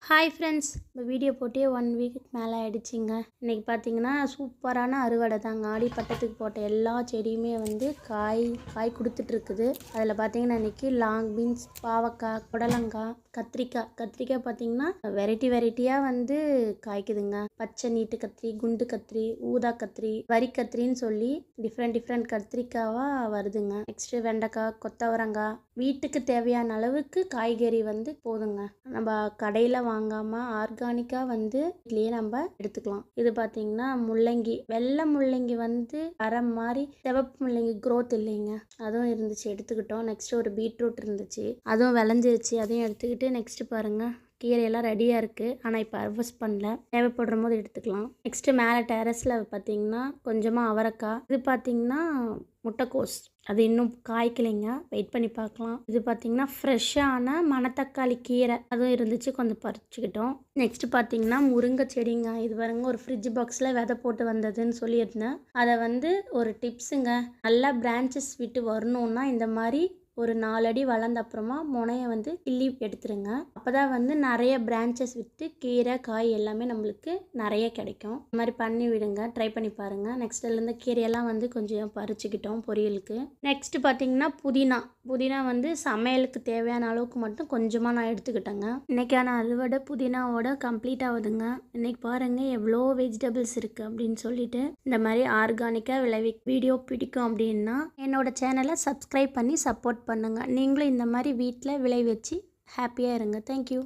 Hi friends, இந்த video போட்டே 1 வீக்குக்கு மேலே ஆகிடுச்சிங்க. இன்றைக்கி பார்த்தீங்கன்னா சூப்பரான அறுவடை தாங்க. ஆடி பட்டத்துக்கு போட்ட எல்லா செடியுமே வந்து காய் கொடுத்துட்ருக்குது. அதில் பார்த்தீங்கன்னா இன்றைக்கி லாங் பீன்ஸ், பாவக்காய், புடலங்காய், கத்திரிக்காய் பார்த்தீங்கன்னா வெரைட்டியாக வந்து காய்க்குதுங்க. பச்சை நீட்டு கத்திரி, குண்டு கத்திரி, ஊதா கத்திரி, வரி கத்திரின்னு சொல்லி டிஃப்ரெண்ட் கத்திரிக்காவாக வருதுங்க. நெக்ஸ்ட்டு வெண்டைக்காய், கொத்தவரங்காய், வீட்டுக்கு தேவையான அளவுக்கு காய்கறி வந்து போதுங்க. நம்ம கடையில் வாங்காமல் ஆர்கானிக்காக வந்து இதுலேயே நம்ம எடுத்துக்கலாம். இது பார்த்தீங்கன்னா முள்ளங்கி, வெள்ளை முள்ளங்கி வந்து அரை மாதிரி, சிவப்பு முள்ளங்கி க்ரோத் இல்லைங்க, அதுவும் இருந்துச்சு, எடுத்துக்கிட்டோம். நெக்ஸ்ட் ஒரு பீட்ரூட் இருந்துச்சு, அதுவும் விளைஞ்சிருச்சு, அதையும் எடுத்துக்கிட்டு நெக்ஸ்ட்டு பாருங்கள் கீரையெல்லாம் ரெடியாக இருக்குது. ஆனால் இப்போ ஹார்வெஸ்ட் பண்ணல, தேவைப்படுற போது எடுத்துக்கலாம். நெக்ஸ்ட்டு மேலே டெரஸில் பார்த்தீங்கன்னா கொஞ்சமாக அவரைக்காய், இது பார்த்தீங்கன்னா முட்டைக்கோஸ், அது இன்னும் காய்க்கலைங்க, வெயிட் பண்ணி பார்க்கலாம். இது பார்த்தீங்கன்னா ஃப்ரெஷ்ஷான மணத்தக்காளி கீரை, அதுவும் இருந்துச்சு, கொஞ்சம் பறிச்சுக்கிட்டோம். நெக்ஸ்ட்டு பார்த்தீங்கன்னா முருங்கை செடிங்க. இது பாருங்க, ஒரு ஃப்ரிட்ஜ் பாக்ஸில் விதை போட்டு வந்ததுன்னு சொல்லியிருந்தேன். அதை வந்து ஒரு டிப்ஸுங்க, நல்லா பிரான்ச்சஸ் விட்டு வரணுன்னா இந்த மாதிரி ஒரு 4 அடி வளர்ந்த அப்புறமா முனையை வந்து கிள்ளி எடுத்துருங்க. அப்போ தான் வந்து நிறைய பிரான்ச்சஸ் விட்டு கீரை காய் எல்லாமே நம்மளுக்கு நிறைய கிடைக்கும். இந்த மாதிரி பண்ணி விடுங்க, ட்ரை பண்ணி பாருங்கள். நெக்ஸ்ட்லேருந்து கீரையெல்லாம் வந்து கொஞ்சம் பறிச்சுக்கிட்டோம் பொரியலுக்கு. நெக்ஸ்ட்டு பார்த்தீங்கன்னா புதினா வந்து சமையலுக்கு தேவையான அளவுக்கு மட்டும் கொஞ்சமாக நான் எடுத்துக்கிட்டேங்க. இன்றைக்கான அறுவடை புதினாவோட கம்ப்ளீட் ஆகுதுங்க. இன்றைக்கி பாருங்கள் எவ்வளோ வெஜிடபிள்ஸ் இருக்குது அப்படின்னு சொல்லிட்டு. இந்த மாதிரி ஆர்கானிக்காக வீடியோ பிடிக்கும் அப்படின்னா என்னோட சேனலை சப்ஸ்கிரைப் பண்ணி சப்போர்ட் பண்ணுங்கள். நீங்களும் இந்த மாதிரி வீட்டில் விளை வச்சு ஹாப்பியாக இருங்க. தேங்க்யூ.